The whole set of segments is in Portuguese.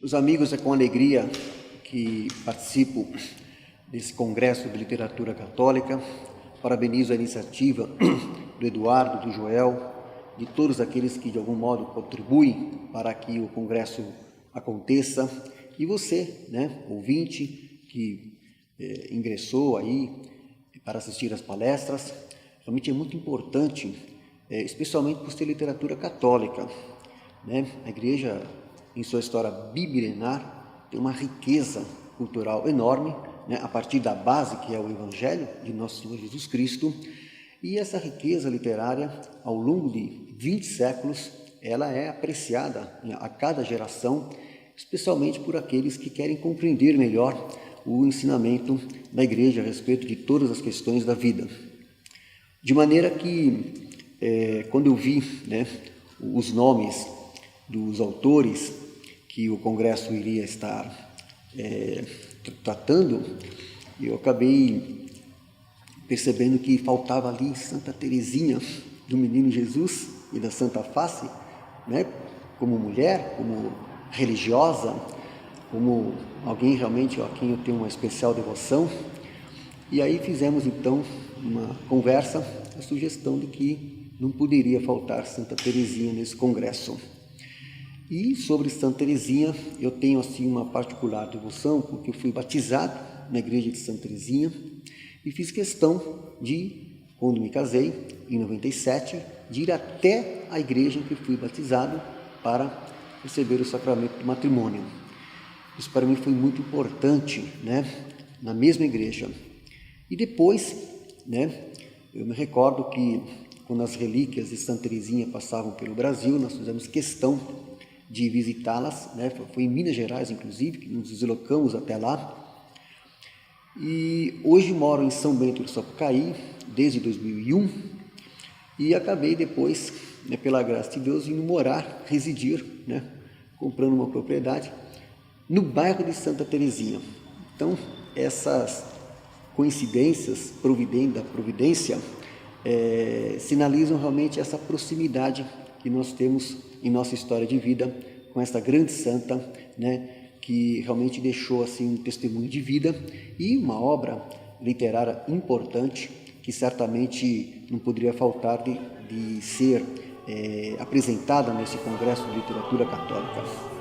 Meus amigos, é com alegria que participo desse Congresso de Literatura Católica. Parabenizo a iniciativa do Eduardo, do Joel, de todos aqueles que de algum modo contribuem para que o Congresso aconteça. E você, ouvinte, que ingressou aí para assistir às palestras, realmente é muito importante, especialmente por ser literatura católica. A Igreja, em sua história biblinar, tem uma riqueza cultural enorme, a partir da base que é o Evangelho de Nosso Senhor Jesus Cristo, e essa riqueza literária, ao longo de 20 séculos, ela é apreciada a cada geração, especialmente por aqueles que querem compreender melhor o ensinamento da Igreja a respeito de todas as questões da vida. De maneira que, quando eu vi os nomes dos autores que o Congresso iria estar tratando, eu acabei percebendo que faltava ali Santa Teresinha do Menino Jesus e da Santa Face, como mulher, como religiosa, como alguém realmente a quem eu tenho uma especial devoção. E aí fizemos então uma conversa, a sugestão de que não poderia faltar Santa Teresinha nesse congresso. E sobre Santa Teresinha, eu tenho assim uma particular devoção, porque eu fui batizado na igreja de Santa Teresinha e fiz questão de, quando me casei, em 97, de ir até a igreja em que fui batizado para receber o sacramento do matrimônio. Isso para mim foi muito importante, na mesma igreja. E depois, eu me recordo que quando as relíquias de Santa Teresinha passavam pelo Brasil, nós fizemos questão de visitá-las, foi em Minas Gerais, inclusive, que nos deslocamos até lá. E hoje moro em São Bento do Sapucaí, desde 2001, e acabei depois, pela graça de Deus, indo morar, residir, comprando uma propriedade no bairro de Santa Teresinha. Então, essas coincidências da providência sinalizam realmente essa proximidade que nós temos em nossa história de vida com essa grande santa, que realmente deixou assim um testemunho de vida e uma obra literária importante que certamente não poderia faltar de ser apresentada nesse Congresso de Literatura Católica.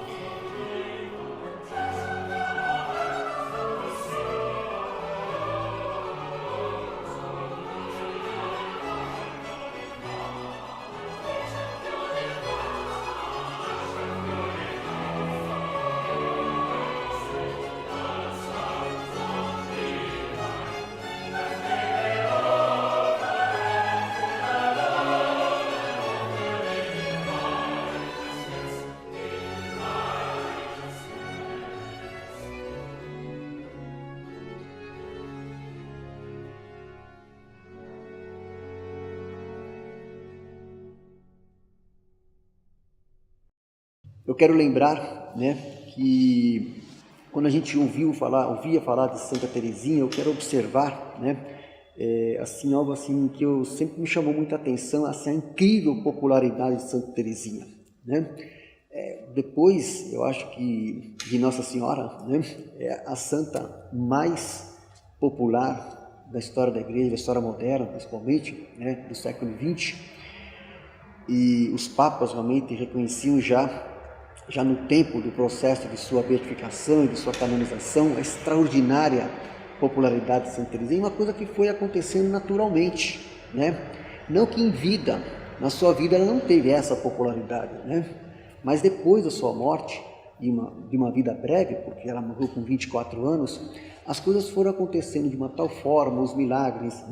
Eu quero lembrar, que quando a gente ouvia falar de Santa Teresinha, eu quero observar, assim, algo assim que sempre me chamou muita atenção, assim, a incrível popularidade de Santa Teresinha, depois, eu acho que de Nossa Senhora, é a santa mais popular da história da Igreja, da história moderna, principalmente, do século XX, e os papas realmente reconheciam já no tempo do processo de sua beatificação e de sua canonização, a extraordinária popularidade de Santa Teresinha, uma coisa que foi acontecendo naturalmente, não que em vida, na sua vida ela não teve essa popularidade, mas depois da sua morte, de uma vida breve, porque ela morreu com 24 anos, as coisas foram acontecendo de uma tal forma, os milagres,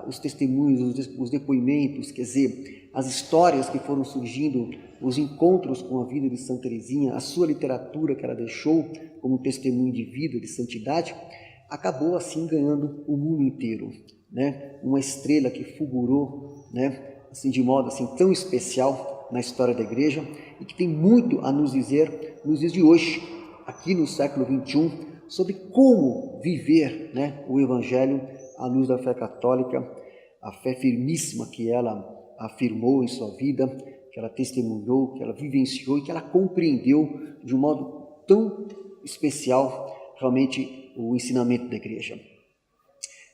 os testemunhos, os depoimentos, quer dizer, as histórias que foram surgindo, os encontros com a vida de Santa Teresinha, a sua literatura que ela deixou como testemunho de vida, de santidade, acabou assim ganhando o mundo inteiro, uma estrela que fulgurou, assim, de modo assim, tão especial na história da Igreja e que tem muito a nos dizer nos dias de hoje, aqui no século XXI, sobre como viver o Evangelho à luz da fé católica, a fé firmíssima que ela afirmou em sua vida, que ela testemunhou, que ela vivenciou e que ela compreendeu de um modo tão especial realmente o ensinamento da igreja.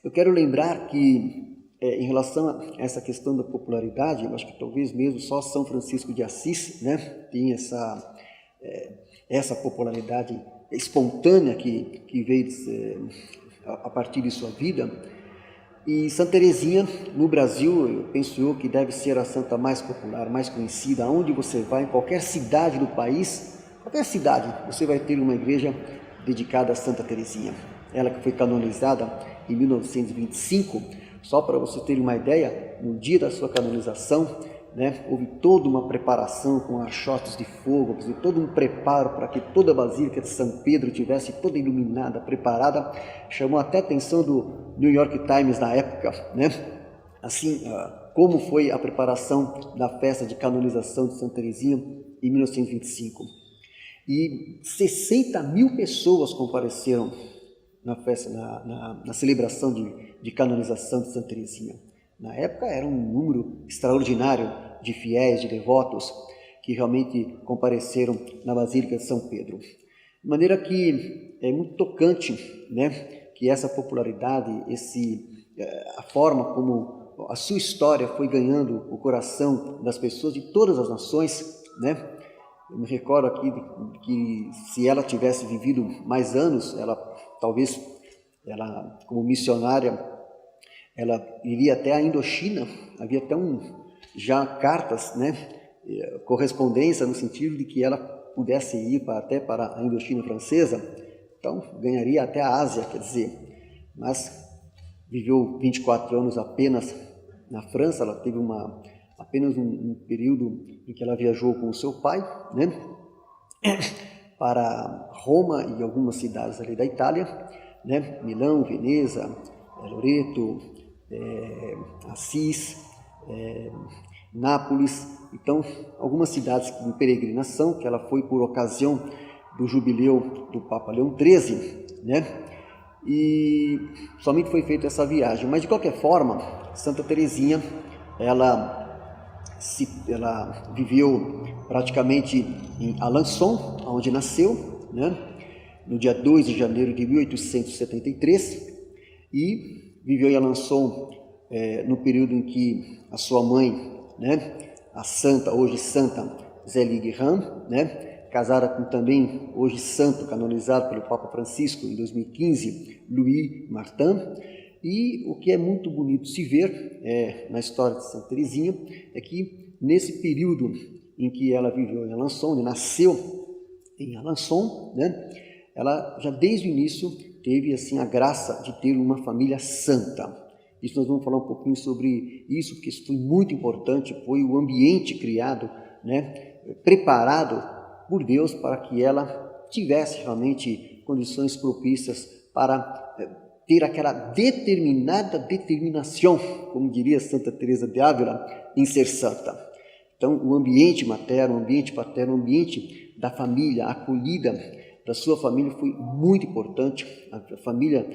Eu quero lembrar que em relação a essa questão da popularidade, eu acho que talvez mesmo só São Francisco de Assis, né, tem essa popularidade espontânea que veio a partir de sua vida. E Santa Teresinha, no Brasil, eu penso eu que deve ser a santa mais popular, mais conhecida. Aonde você vai, em qualquer cidade do país, qualquer cidade, você vai ter uma igreja dedicada a Santa Teresinha. Ela que foi canonizada em 1925, só para você ter uma ideia, no dia da sua canonização, né, houve toda uma preparação com archotes de fogo, todo um preparo para que toda a Basílica de São Pedro tivesse toda iluminada, preparada. Chamou até a atenção do New York Times na época, né? Assim, como foi a preparação da festa de canonização de Santa Teresinha em 1925. E 60 mil pessoas compareceram na festa, na celebração de canonização de Santa Teresinha. Na época era um número extraordinário de fiéis, de devotos, que realmente compareceram na Basílica de São Pedro. De maneira que é muito tocante, né, que essa popularidade, a forma como a sua história foi ganhando o coração das pessoas de todas as nações, né? Eu me recordo aqui que se ela tivesse vivido mais anos, talvez como missionária, ela iria até a Indochina. Havia até já cartas, né, correspondência no sentido de que ela pudesse ir até para a Indochina francesa, então ganharia até a Ásia, quer dizer, mas viveu 24 anos apenas na França. Ela teve apenas um período em que ela viajou com o seu pai, né, para Roma e algumas cidades ali da Itália, né, Milão, Veneza, Loreto, Assis, Nápoles. Então, algumas cidades de peregrinação, que ela foi por ocasião do jubileu do Papa Leão XIII, né? E somente foi feita essa viagem. Mas, de qualquer forma, Santa Teresinha, ela viveu praticamente em Alençon, onde nasceu, né, no dia 2 de janeiro de 1873, e viveu em Alençon no período em que a sua mãe, né, a santa, hoje santa Zélie Guérin, né, casada com também hoje santo, canonizado pelo Papa Francisco em 2015, Louis Martin. E o que é muito bonito se ver na história de Santa Teresinha é que nesse período em que ela viveu em Alençon, nasceu em Alençon, né, ela já desde o início teve assim a graça de ter uma família santa. Isso nós vamos falar um pouquinho sobre isso, porque isso foi muito importante, foi o ambiente criado, né, preparado por Deus para que ela tivesse realmente condições propícias para ter aquela determinação, como diria Santa Teresa de Ávila, em ser santa. Então, o ambiente materno, o ambiente paterno, o ambiente da família, a acolhida da sua família foi muito importante. A família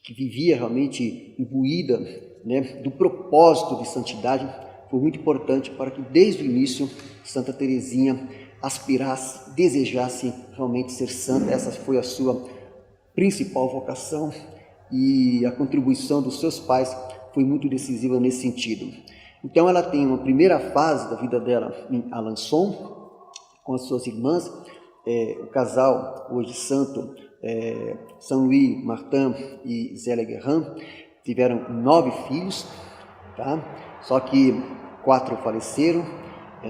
que vivia realmente imbuída, né, do propósito de santidade, foi muito importante para que desde o início Santa Teresinha aspirasse, desejasse realmente ser santa. Essa foi a sua principal vocação, e a contribuição dos seus pais foi muito decisiva nesse sentido. Então ela tem uma primeira fase da vida dela em Alençon, com as suas irmãs, o casal hoje santo, São Louis Martin e Zélie Guérin, tiveram 9 filhos, tá? Só que 4 faleceram,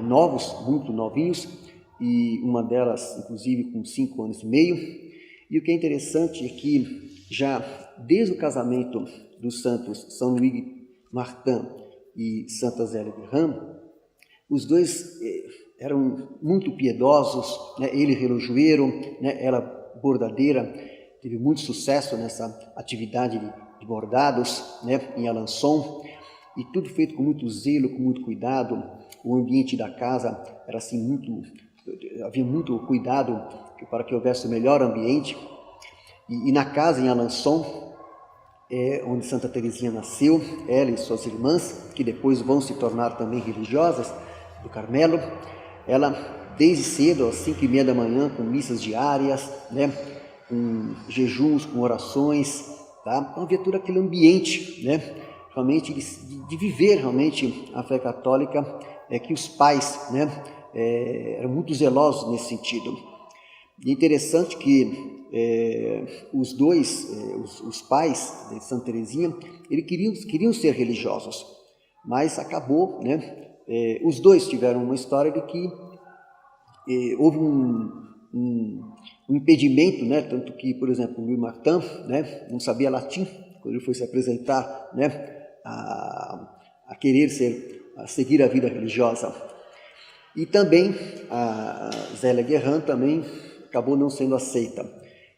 novos, muito novinhos, e uma delas inclusive com 5 anos e meio. E o que é interessante é que já desde o casamento dos santos São Louis Martin e Santa Zélie Guérin, os dois eram muito piedosos, né? Ele relojoeiro, né? Ela bordadeira, teve muito sucesso nessa atividade de bordados, né? Em Alençon, e tudo feito com muito zelo, com muito cuidado. O ambiente da casa era assim havia muito cuidado para que houvesse o melhor ambiente. E na casa em Alençon, onde Santa Teresinha nasceu, ela e suas irmãs, que depois vão se tornar também religiosas do Carmelo. Ela, desde cedo, às 5h30 da manhã, com missas diárias, né, com jejuns, com orações, tá? Então havia todo aquele ambiente, né, realmente de viver realmente a fé católica, que os pais, né, eram muito zelosos nesse sentido. E é interessante que os dois, os pais de Santa Teresinha, eles queriam ser religiosos, mas acabou, né? Os dois tiveram uma história de que houve um impedimento, né? Tanto que, por exemplo, o Louis Martin, né, não sabia latim quando ele foi se apresentar, né, a querer seguir a vida religiosa. E também a Zélia Guerrin também acabou não sendo aceita.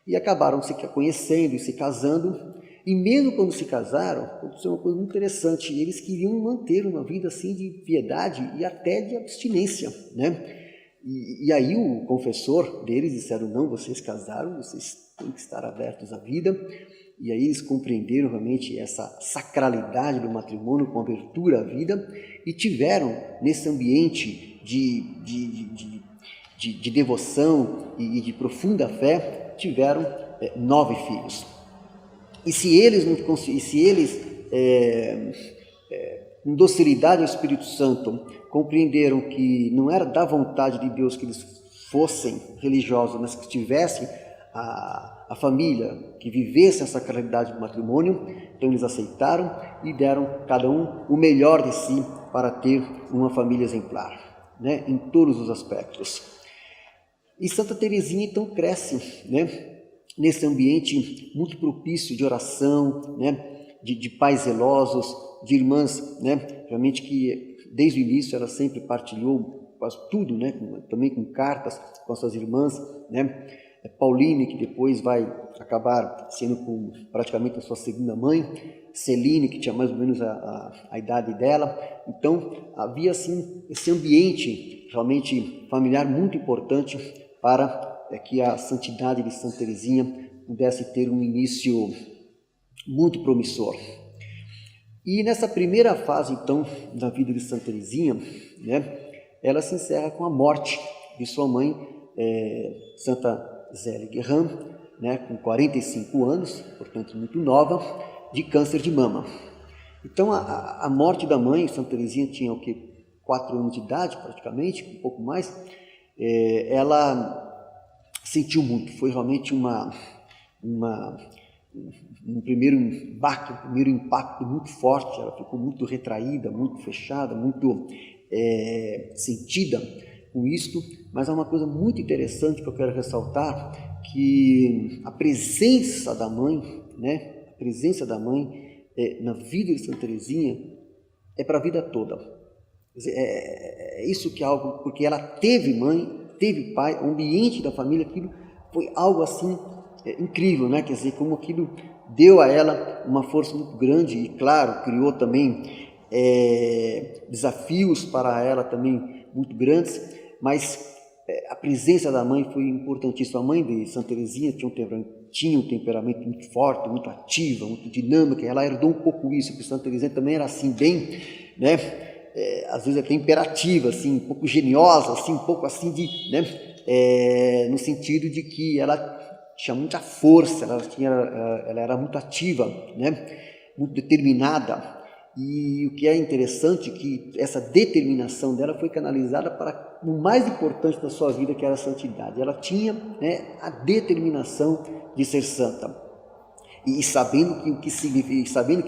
E acabaram se conhecendo e se casando. E mesmo quando se casaram, aconteceu uma coisa muito interessante. Eles queriam manter uma vida assim de piedade e até de abstinência, né? E aí o confessor deles disseram: não, vocês casaram, vocês têm que estar abertos à vida. E aí eles compreenderam realmente essa sacralidade do matrimônio com abertura à vida e tiveram nesse ambiente de devoção e de profunda fé, tiveram 9 filhos. E se eles com docilidade ao Espírito Santo compreenderam que não era da vontade de Deus que eles fossem religiosos, mas que tivessem a família, que vivessem a sacralidade do matrimônio, então eles aceitaram e deram cada um o melhor de si para ter uma família exemplar, né, em todos os aspectos. E Santa Teresinha então cresce, né, nesse ambiente muito propício de oração, né, de pais zelosos, de irmãs, né, realmente que desde o início ela sempre partilhou quase tudo, né, também com cartas com as suas irmãs, né. Pauline, que depois vai acabar sendo praticamente a sua segunda mãe, Celine, que tinha mais ou menos a idade dela. Então havia assim esse ambiente realmente familiar muito importante para que a santidade de Santa Teresinha pudesse ter um início muito promissor. E nessa primeira fase, então, da vida de Santa Teresinha, né, ela se encerra com a morte de sua mãe, Santa Zélia Guerrin, né, com 45 anos, portanto muito nova, de câncer de mama. Então a morte da mãe, Santa Teresinha tinha 4 anos de idade praticamente, um pouco mais, ela sentiu muito, foi realmente um primeiro baque, um primeiro impacto muito forte. Ela ficou muito retraída, muito fechada, muito sentida com isto, mas há uma coisa muito interessante que eu quero ressaltar, que a presença da mãe, né, a presença da mãe na vida de Santa Teresinha é para a vida toda. É isso que é algo, porque ela teve mãe, teve pai, o ambiente da família, aquilo foi algo assim incrível, né? Quer dizer, como aquilo deu a ela uma força muito grande e, claro, criou também desafios para ela também muito grandes, mas a presença da mãe foi importantíssima. A mãe de Santa Teresinha tinha um temperamento muito forte, muito ativa, muito dinâmica. Ela herdou um pouco isso, porque Santa Teresinha também era assim, bem, né? Às vezes até imperativa, assim, um pouco geniosa, assim, um pouco assim né? No sentido de que ela tinha muita força, ela era muito ativa, né? Muito determinada. E o que é interessante é que essa determinação dela foi canalizada para o mais importante da sua vida, que era a santidade. Ela tinha, né, a determinação de ser santa. E sabendo que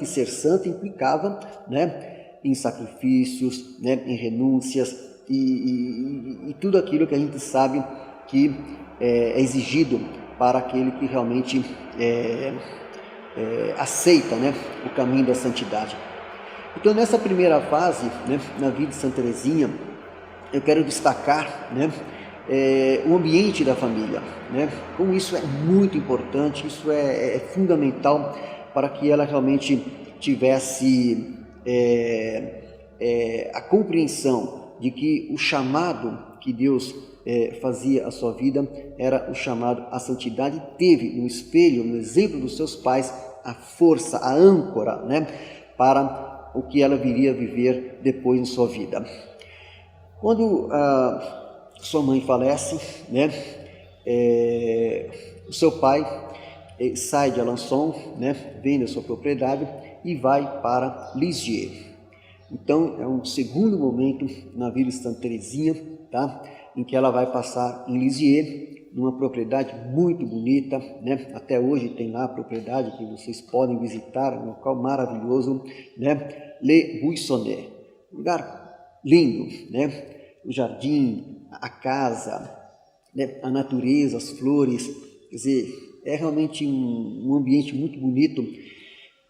ser santa implicava, né, em sacrifícios, né, em renúncias e tudo aquilo que a gente sabe que é exigido para aquele que realmente aceita, né, o caminho da santidade. Então, nessa primeira fase, né, na vida de Santa Teresinha, eu quero destacar, né, o ambiente da família, né? Como isso é muito importante, isso é fundamental para que ela realmente tivesse a compreensão de que o chamado que Deus fazia à sua vida era o chamado à santidade. Teve no espelho, no exemplo dos seus pais, a força, a âncora, né, para o que ela viria a viver depois em sua vida. Quando sua mãe falece, né, o seu pai sai de Alençon, né, vende a sua propriedade e vai para Lisieux. Então, é um segundo momento na vida de Santa Teresinha, tá? Em que ela vai passar em Lisieux, numa propriedade muito bonita, né? Até hoje tem lá a propriedade que vocês podem visitar, um local maravilhoso, né? Le Buissonnet, lugar lindo, né? O jardim, a casa, né? A natureza, as flores, quer dizer, é realmente um ambiente muito bonito,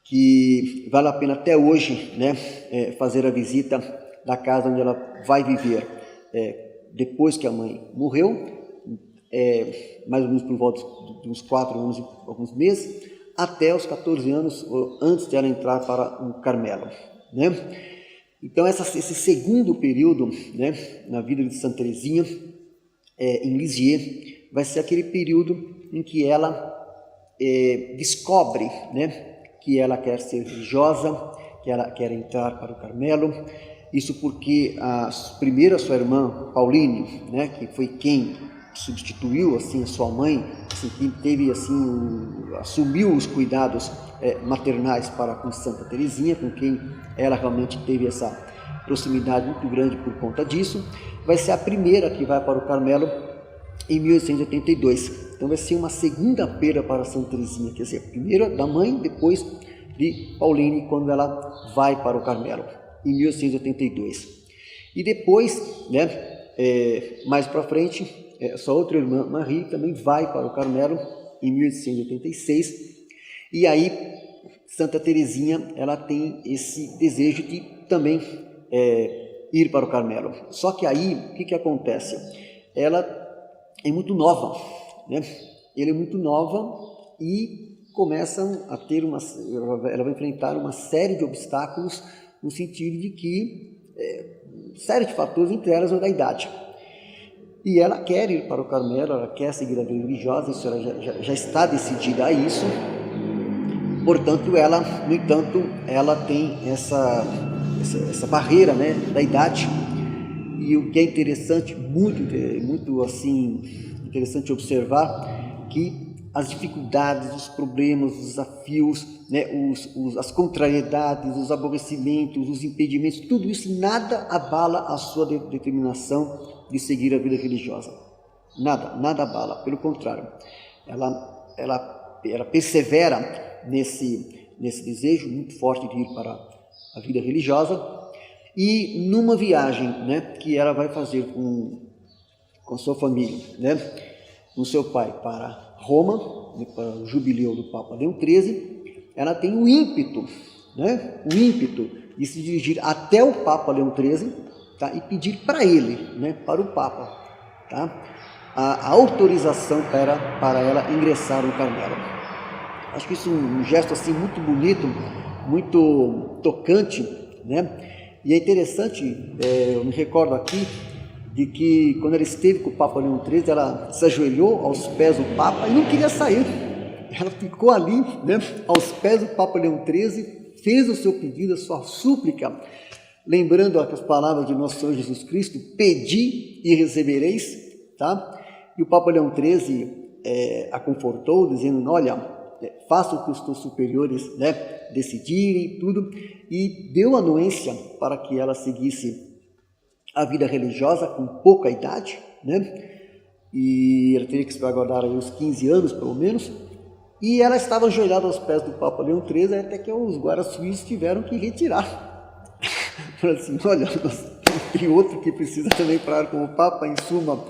que vale a pena até hoje, né, fazer a visita da casa onde ela vai viver depois que a mãe morreu, mais ou menos por volta de uns 4 anos e alguns meses, até os 14 anos, antes de ela entrar para o Carmelo, né? Então esse segundo período, né, na vida de Santa Teresinha, em Lisieux, vai ser aquele período em que ela descobre, né, que ela quer ser religiosa, que ela quer entrar para o Carmelo. Isso porque primeiro a sua irmã Pauline, né, que foi quem substituiu assim a sua mãe, assim, que teve assim assumiu os cuidados maternais para com Santa Teresinha, com quem ela realmente teve essa proximidade muito grande por conta disso. Vai ser a primeira que vai para o Carmelo em 1882. Então vai ser uma segunda perda para Santa Teresinha, quer dizer, primeiro da mãe, depois de Pauline, quando ela vai para o Carmelo, em 1882. E depois, né, mais para frente, sua outra irmã, Marie, também vai para o Carmelo, em 1886. E aí, Santa Teresinha, ela tem esse desejo de também ir para o Carmelo. Só que aí, o que acontece? Ela é muito nova, né? Ela é muito nova e começam a ter ela vai enfrentar uma série de obstáculos, no sentido de que série de fatores, entre elas a idade. E ela quer ir para o Carmelo, ela quer seguir a vida religiosa, isso ela já está decidida a isso. Portanto, ela, no entanto, ela tem essa barreira, né, da idade. E o que é interessante, muito assim, interessante observar, que as dificuldades, os problemas, os desafios, né, as contrariedades, os aborrecimentos, os impedimentos, tudo isso nada abala a sua determinação de seguir a vida religiosa. Nada abala, pelo contrário. Ela persevera nesse desejo muito forte de ir para a vida religiosa. E numa viagem, né, que ela vai fazer com sua família, né, com seu pai para Roma, né, para o jubileu do Papa Leão XIII, ela tem o ímpeto de se dirigir até o Papa Leão XIII, tá, e pedir para ele, né, para o Papa, tá, a autorização para ela ingressar no Carmelo. Acho que isso é um gesto assim muito bonito, muito tocante, né? E é interessante, eu me recordo aqui, de que quando ela esteve com o Papa Leão XIII, ela se ajoelhou aos pés do Papa e não queria sair. Ela ficou ali, né, aos pés do Papa Leão XIII, fez o seu pedido, a sua súplica, lembrando as palavras de nosso Senhor Jesus Cristo: pedi e recebereis, tá? E o Papa Leão XIII a confortou, dizendo: olha, faça o que os teus superiores, né, decidirem, tudo, e deu anuência para que ela seguisse a vida religiosa com pouca idade, né, e ela teria que esperar aguardar aí uns 15 anos, pelo menos, e ela estava ajoelhada aos pés do Papa Leão XIII, até que os guardas suíços tiveram que retirar. Falaram assim: olha, tem outro que precisa também falar com o Papa. Em suma,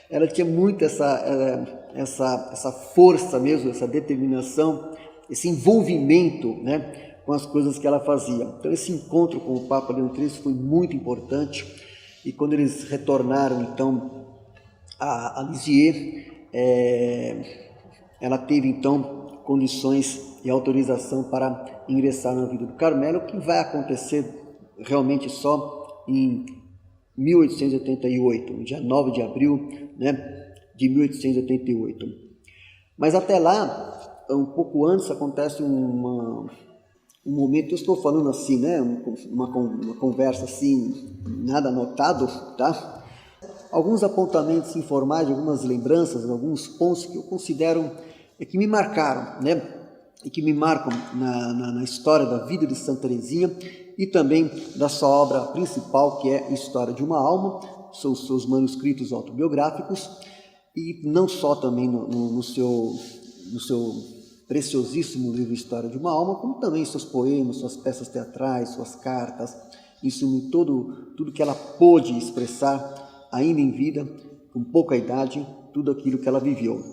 ela tinha muito essa força mesmo, essa determinação, esse envolvimento, né, com as coisas que ela fazia. Então esse encontro com o Papa Leão XIII foi muito importante, e quando eles retornaram então a Lisieux, ela teve então condições e autorização para ingressar na vida do Carmelo, que vai acontecer realmente só em 1888, no dia 9 de abril, né, de 1888. Mas até lá, um pouco antes acontece um momento, eu estou falando assim, né, uma conversa assim, nada anotado, tá? Alguns apontamentos informais, algumas lembranças, alguns pontos que eu considero que me marcaram, né, e que me marcam na história da vida de Santa Teresinha e também da sua obra principal, que é História de uma Alma, são os seus manuscritos autobiográficos, e não só também no seu preciosíssimo livro História de uma Alma, como também seus poemas, suas peças teatrais, suas cartas, isso tudo que ela pôde expressar ainda em vida, com pouca idade, tudo aquilo que ela viveu.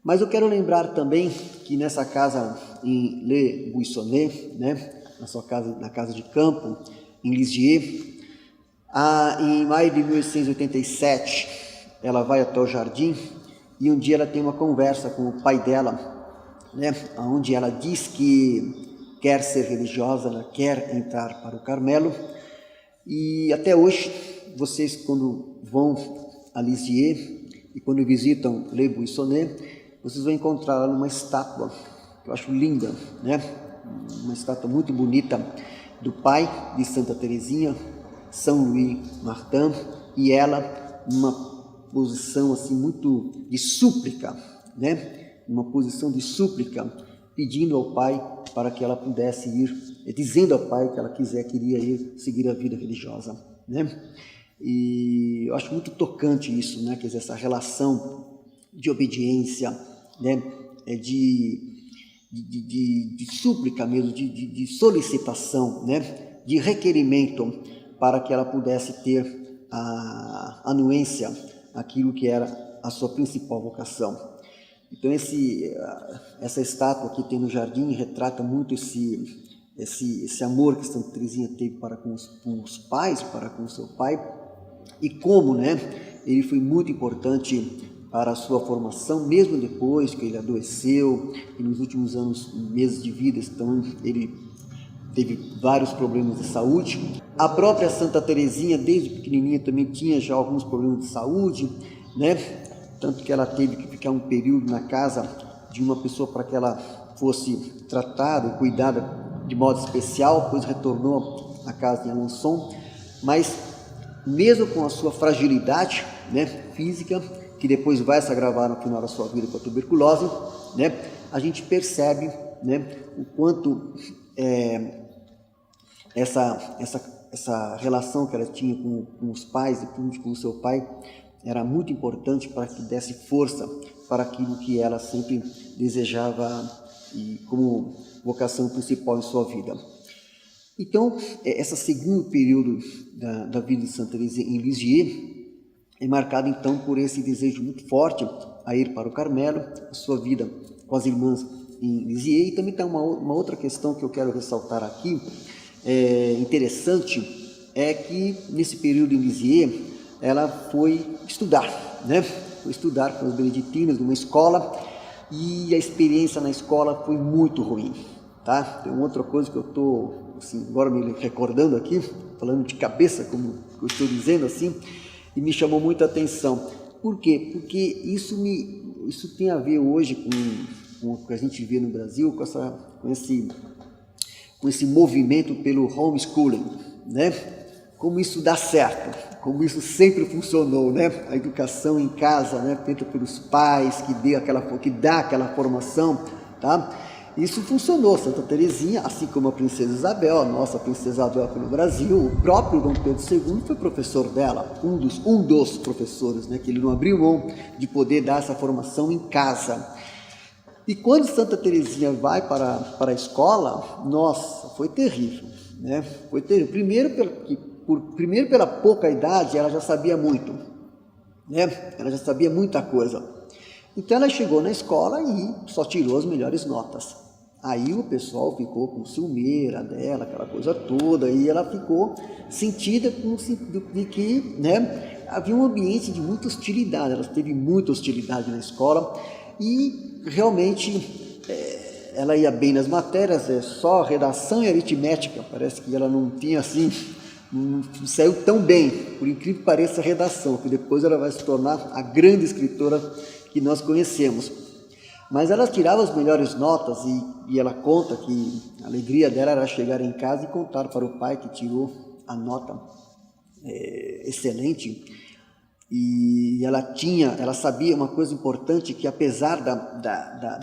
Mas eu quero lembrar também que nessa casa em Le Buissonnet, né, na casa de campo, em Lisieux, em maio de 1887, ela vai até o jardim e um dia ela tem uma conversa com o pai dela, né, onde ela diz que quer ser religiosa, ela quer entrar para o Carmelo. E até hoje, vocês quando vão a Lisieux e quando visitam Le Buissonnet, vocês vão encontrar lá uma estátua, que eu acho linda, né? Uma estátua muito bonita do pai de Santa Teresinha, São Louis Martin, e ela numa posição assim muito de súplica, né? Uma posição de súplica, pedindo ao pai para que ela pudesse ir, dizendo ao pai que ela queria ir seguir a vida religiosa, né? E eu acho muito tocante isso, né? Quer dizer, essa relação de obediência, né? De súplica mesmo, de solicitação, né? De requerimento para que ela pudesse ter a anuência, aquilo que era a sua principal vocação. Então essa estátua que tem no jardim retrata muito esse amor que Santa Teresinha teve para com os pais, para com o seu pai, e como, né, ele foi muito importante para a sua formação, mesmo depois que ele adoeceu, e nos últimos meses de vida, então ele teve vários problemas de saúde. A própria Santa Teresinha, desde pequenininha, também tinha já alguns problemas de saúde, né? Tanto que ela teve que ficar um período na casa de uma pessoa para que ela fosse tratada e cuidada de modo especial, depois retornou à casa de Alençon, mas mesmo com a sua fragilidade, né, física, que depois vai se agravar no final da sua vida com a tuberculose, né, a gente percebe, né, o quanto essa relação que ela tinha com os pais e com o seu pai era muito importante para que desse força para aquilo que ela sempre desejava e como vocação principal em sua vida. Então, esse segundo período da vida de Santa Teresinha em Lisieux é marcado então por esse desejo muito forte a ir para o Carmelo, a sua vida com as irmãs em Lisieux. E também tem uma outra questão que eu quero ressaltar aqui, interessante, é que nesse período em Lisieux ela foi estudar, né? Foi estudar com os beneditinos numa escola, e a experiência na escola foi muito ruim, tá? Tem outra coisa que eu estou assim, agora me recordando aqui, falando de cabeça, como eu estou dizendo assim, e me chamou muita atenção. Por quê? Porque isso tem a ver hoje com o que a gente vê no Brasil, com esse movimento pelo homeschooling, né? Como isso dá certo, como isso sempre funcionou, né? A educação em casa, né? Feita pelos pais, que dá aquela formação, tá? Isso funcionou. Santa Teresinha, assim como a princesa Isabel, a nossa princesa Isabel aqui no Brasil, o próprio Dom Pedro II foi professor dela, um dos professores, né? Que ele não abriu mão de poder dar essa formação em casa. E quando Santa Teresinha vai para a escola, nossa, foi terrível, né? Foi terrível. Primeiro pela pouca idade, ela já sabia muito, né? Ela já sabia muita coisa. Então ela chegou na escola e só tirou as melhores notas. Aí o pessoal ficou com ciumeira dela, aquela coisa toda, e ela ficou sentida de que, né, havia um ambiente de muita hostilidade. Ela teve muita hostilidade na escola e realmente ela ia bem nas matérias, só redação e aritmética. Parece que ela não tinha assim, não saiu tão bem, por incrível que pareça, a redação, que depois ela vai se tornar a grande escritora que nós conhecemos. Mas ela tirava as melhores notas e ela conta que a alegria dela era chegar em casa e contar para o pai que tirou a nota excelente. E ela sabia uma coisa importante, que apesar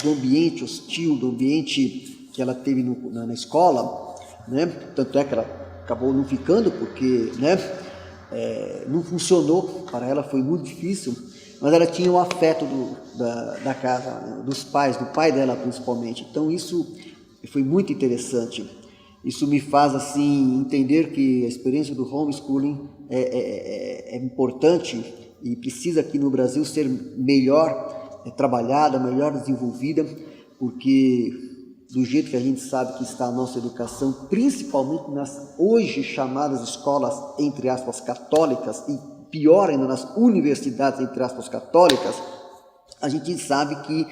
do ambiente hostil, do ambiente que ela teve na escola, né? Tanto é que ela acabou não ficando, porque, né, não funcionou, para ela foi muito difícil, mas ela tinha o afeto da casa, dos pais, do pai dela principalmente. Então isso foi muito interessante. Isso me faz assim entender que a experiência do homeschooling é importante e precisa aqui no Brasil ser melhor trabalhada, melhor desenvolvida, porque do jeito que a gente sabe que está a nossa educação, principalmente nas hoje chamadas escolas, entre aspas, católicas, e pior ainda nas universidades, entre aspas, católicas, a gente sabe que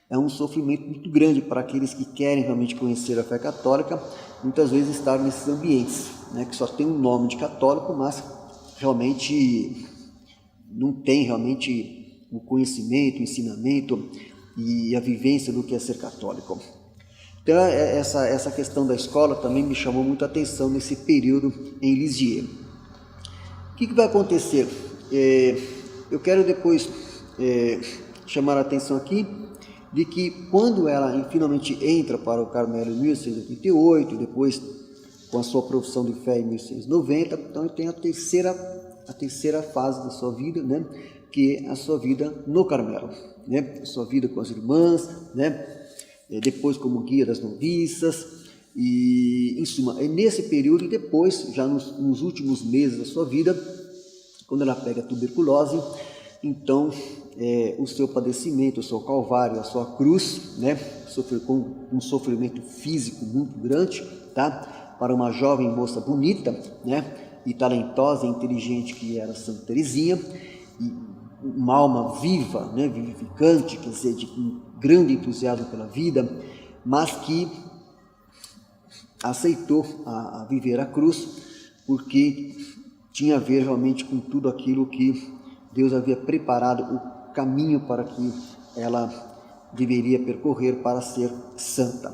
é um sofrimento muito grande para aqueles que querem realmente conhecer a fé católica, muitas vezes estar nesses ambientes, né, que só tem um nome de católico, mas realmente não tem realmente o conhecimento, o ensinamento e a vivência do que é ser católico. Então essa questão da escola também me chamou muito a atenção nesse período em Lisieux. O que vai acontecer? Eu quero depois chamar a atenção aqui de que quando ela finalmente entra para o Carmelo em 1688, depois com a sua profissão de fé em 1690, então tem a terceira fase da sua vida, né, que é a sua vida no Carmelo, né, a sua vida com as irmãs, né, depois como guia das noviças, e em suma, é nesse período, e depois, já nos últimos meses da sua vida, quando ela pega a tuberculose, então o seu padecimento, o seu calvário, a sua cruz, né, sofreu com um sofrimento físico muito grande, tá, para uma jovem moça bonita, né, e talentosa e inteligente que era Santa Teresinha, e uma alma viva, né, vivificante, quer dizer, de um grande entusiasmo pela vida, mas que aceitou a viver a cruz, porque tinha a ver realmente com tudo aquilo que Deus havia preparado, o caminho para que ela deveria percorrer para ser santa.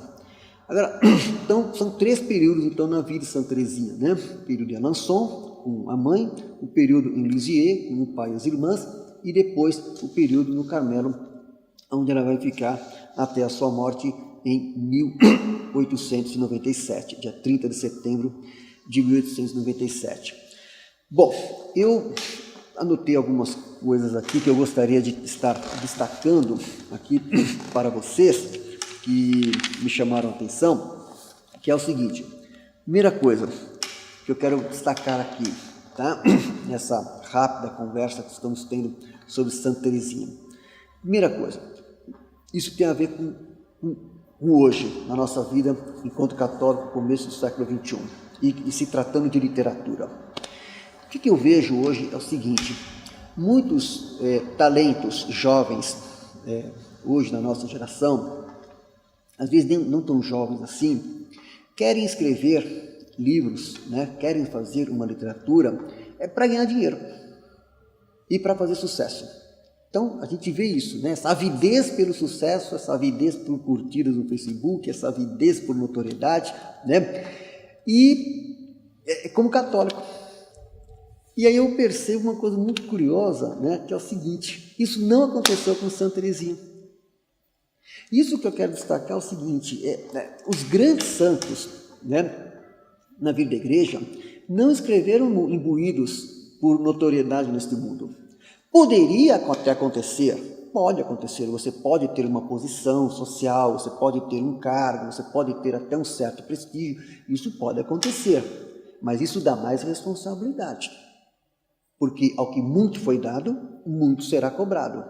Agora, então, são 3 períodos então na vida de Santa Teresinha, né? O período de Alençon, com a mãe, o período em Lisieux, com o pai e as irmãs, e depois o período no Carmelo, onde ela vai ficar até a sua morte em 1897, dia 30 de setembro de 1897. Bom, eu anotei algumas coisas aqui que eu gostaria de estar destacando aqui para vocês, que me chamaram a atenção, que é o seguinte. Primeira coisa que eu quero destacar aqui, tá? Nessa rápida conversa que estamos tendo sobre Santa Teresinha. Primeira coisa, isso tem a ver com hoje, na nossa vida enquanto católico, começo do século XXI, e se tratando de literatura. O que eu vejo hoje é o seguinte: muitos talentos jovens, hoje na nossa geração, às vezes não tão jovens assim, querem escrever livros, né? Querem fazer uma literatura para ganhar dinheiro e para fazer sucesso. Então, a gente vê isso, né? Essa avidez pelo sucesso, essa avidez por curtidas no Facebook, essa avidez por notoriedade, né? E como católico. E aí eu percebo uma coisa muito curiosa, né? Que é o seguinte: isso não aconteceu com Santa Teresinha. Isso que eu quero destacar é o seguinte: os grandes santos, né, na vida da igreja, não escreveram imbuídos por notoriedade neste mundo. Poderia até acontecer, pode acontecer, você pode ter uma posição social, você pode ter um cargo, você pode ter até um certo prestígio, isso pode acontecer, mas isso dá mais responsabilidade, porque ao que muito foi dado, muito será cobrado.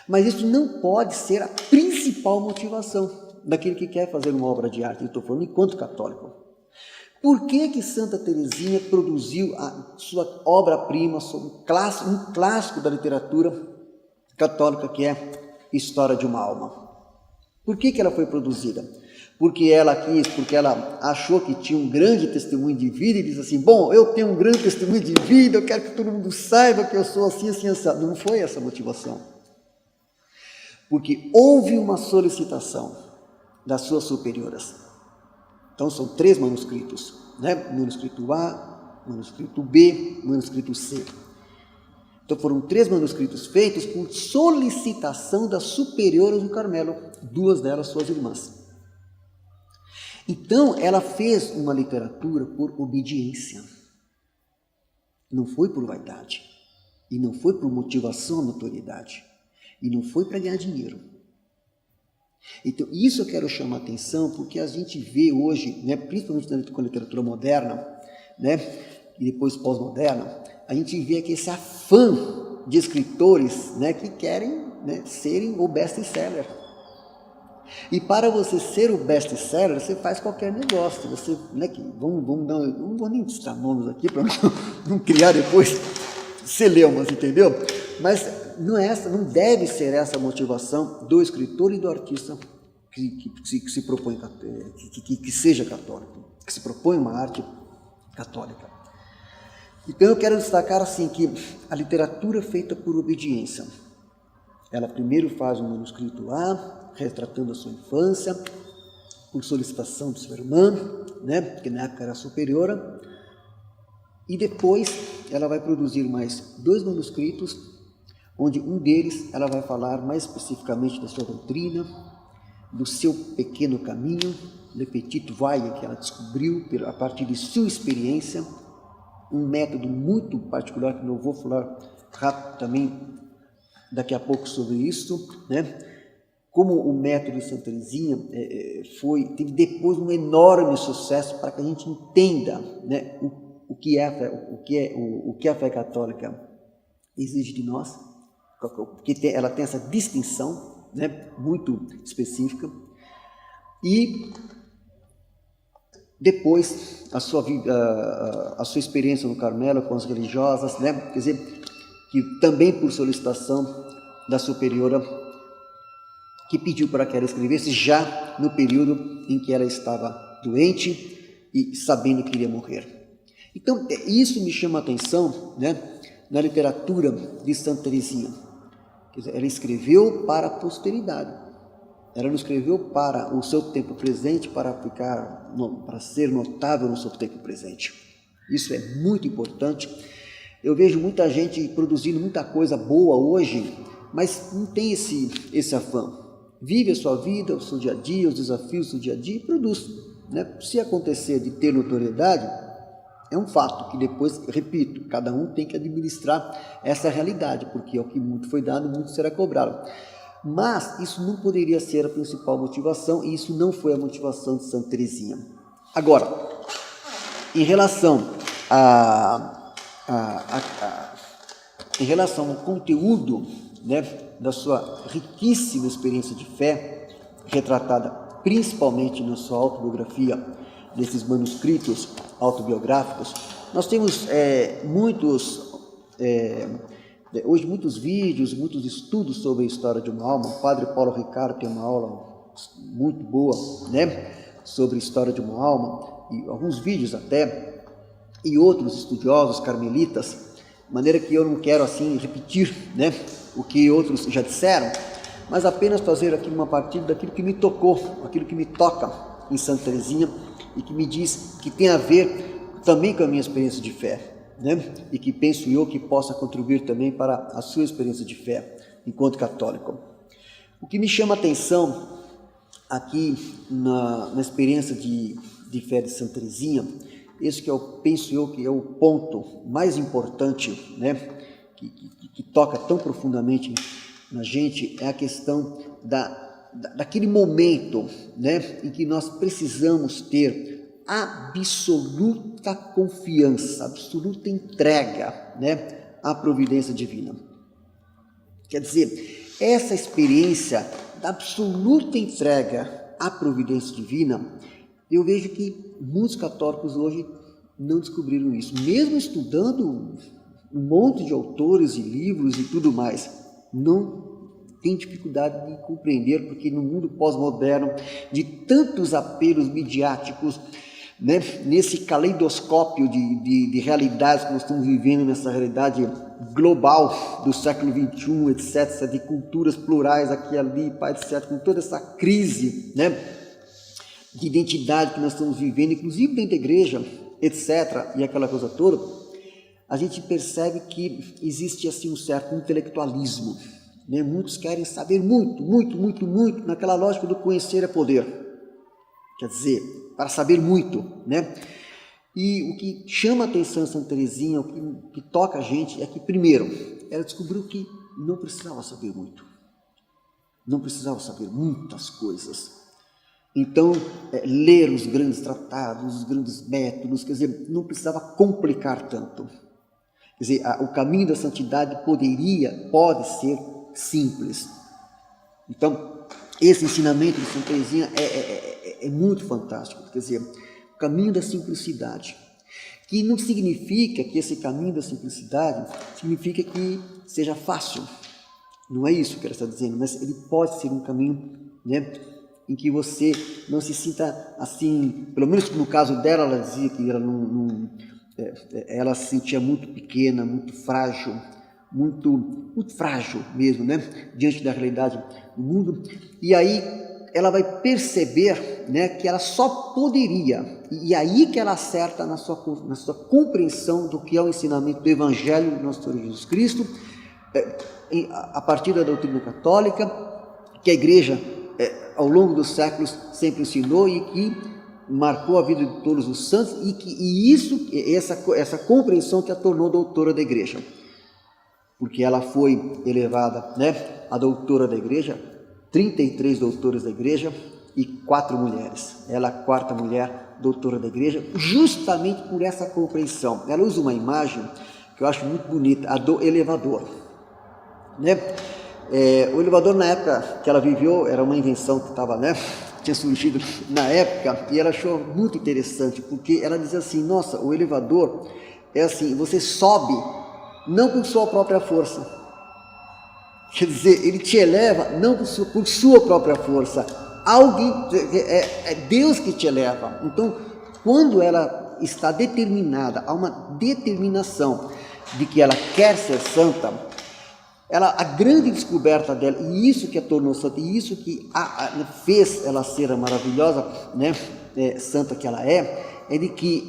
Mas isso não pode ser a principal motivação daquele que quer fazer uma obra de arte. Eu estou falando enquanto católico. Por que Santa Teresinha produziu a sua obra-prima, um clássico da literatura católica, que é História de uma Alma? Por que ela foi produzida? Porque ela achou que tinha um grande testemunho de vida e disse assim: bom, eu tenho um grande testemunho de vida, eu quero que todo mundo saiba que eu sou assim, assim, assim. Não foi essa a motivação. porque houve uma solicitação das suas superioras. Então são 3 manuscritos, né? Manuscrito A, manuscrito B, manuscrito C. Então foram 3 manuscritos feitos por solicitação das superioras do Carmelo, 2 delas suas irmãs. Então ela fez uma literatura por obediência, não foi por vaidade, e não foi por motivação à notoriedade, e não foi para ganhar dinheiro. Então isso eu quero chamar a atenção, porque a gente vê hoje, né, principalmente com a literatura moderna, né, e depois pós-moderna, a gente vê que esse afã de escritores, né, que querem, né, serem o best-seller. E para você ser o best-seller, você faz qualquer negócio. Você, né, não vou nem citar nomes aqui para não criar depois celeumas, entendeu? Mas não deve ser essa a motivação do escritor e do artista que se propõe, que seja católico, que se propõe uma arte católica. Então eu quero destacar assim que a literatura feita por obediência, ela primeiro faz um manuscrito A, retratando a sua infância, por solicitação de sua irmã, né, que na época era superiora, e depois ela vai produzir mais 2 manuscritos, onde um deles ela vai falar mais especificamente da sua doutrina, do seu pequeno caminho, Le Petit Voile, que ela descobriu a partir de sua experiência, um método muito particular, que eu vou falar rápido também daqui a pouco sobre isso, né? Como o método de Santa Teresinha teve depois um enorme sucesso para que a gente entenda, né, o que a fé católica exige de nós, porque ela tem essa distinção, né, muito específica, e depois a sua experiência no Carmelo com as religiosas, né, quer dizer, que também por solicitação da superiora, que pediu para que ela escrevesse já no período em que ela estava doente e sabendo que iria morrer. Então, isso me chama a atenção, né, na literatura de Santa Teresinha. Quer dizer, ela escreveu para a posteridade. Ela não escreveu para o seu tempo presente, para ser notável no seu tempo presente. Isso é muito importante. Eu vejo muita gente produzindo muita coisa boa hoje, mas não tem esse afã. Vive a sua vida, o seu dia a dia, os desafios do seu dia a dia e produz, né? Se acontecer de ter notoriedade, é um fato que depois, repito, cada um tem que administrar essa realidade, porque é o que muito foi dado, muito será cobrado. Mas isso não poderia ser a principal motivação, e isso não foi a motivação de Santa Teresinha. Agora, em relação ao conteúdo, né, da sua riquíssima experiência de fé, retratada principalmente na sua autobiografia, nesses manuscritos autobiográficos, nós temos hoje muitos vídeos, muitos estudos sobre a história de uma alma. O padre Paulo Ricardo tem uma aula muito boa, né, sobre a história de uma alma, e alguns vídeos até, e outros estudiosos carmelitas, de maneira que eu não quero assim repetir, né, o que outros já disseram, mas apenas fazer aqui uma partilha daquilo que me tocou, aquilo que me toca em Santa Teresinha e que me diz que tem a ver também com a minha experiência de fé, né? E que penso eu que possa contribuir também para a sua experiência de fé enquanto católico. O que me chama a atenção aqui na experiência de fé de Santa Teresinha, esse que penso eu que é o ponto mais importante, né, que toca tão profundamente na gente, é a questão daquele momento, né, em que nós precisamos ter absoluta confiança, absoluta entrega, né, à providência divina. Quer dizer, essa experiência da absoluta entrega à providência divina, eu vejo que muitos católicos hoje não descobriram isso, mesmo estudando um monte de autores e livros e tudo mais, não tem dificuldade de compreender, porque no mundo pós-moderno, de tantos apelos midiáticos, né, nesse caleidoscópio de realidades que nós estamos vivendo, nessa realidade global do século XXI, etc., de culturas plurais aqui e ali, pai, etc., com toda essa crise, né, de identidade que nós estamos vivendo, inclusive dentro da igreja, etc., e aquela coisa toda, a gente percebe que existe assim um certo intelectualismo, né? Muitos querem saber muito, muito, muito, muito, naquela lógica do conhecer é poder, quer dizer, para saber muito, né? E o que chama a atenção em Santa Teresinha, o que toca a gente, é que, primeiro, ela descobriu que não precisava saber muito, não precisava saber muitas coisas. Então, ler os grandes tratados, os grandes métodos, quer dizer, não precisava complicar tanto. Quer dizer, o caminho da santidade pode ser simples. Então, esse ensinamento de Santa Teresinha é muito fantástico. Quer dizer, o caminho da simplicidade, que não significa que esse caminho da simplicidade significa que seja fácil. Não é isso que ela está dizendo, mas ele pode ser um caminho, né, em que você não se sinta assim, pelo menos no caso dela, ela dizia que ela se sentia muito pequena, muito frágil, muito frágil mesmo, né, diante da realidade do mundo. E aí ela vai perceber, né, que ela só poderia, e aí que ela acerta na sua compreensão do que é o ensinamento do Evangelho do nosso Senhor Jesus Cristo, a partir da doutrina católica, que a Igreja ao longo dos séculos sempre ensinou e que marcou a vida de todos os santos, essa compreensão que a tornou doutora da Igreja, porque ela foi elevada, né, a doutora da Igreja, 33 doutores da Igreja e 4 mulheres, ela a 4ª mulher doutora da Igreja, justamente por essa compreensão. Ela usa uma imagem que eu acho muito bonita, a do elevador, né? O elevador, na época que ela viveu, era uma invenção que tinha surgido na época, e ela achou muito interessante, porque ela dizia assim: nossa, o elevador é assim, você sobe não por sua própria força, quer dizer, ele te eleva não por sua própria força, é Deus que te eleva. Então, quando ela está determinada, há uma determinação de que ela quer ser santa, a grande descoberta dela, e isso que a tornou santa, e isso que fez ela ser a maravilhosa, né, santa que ela é de que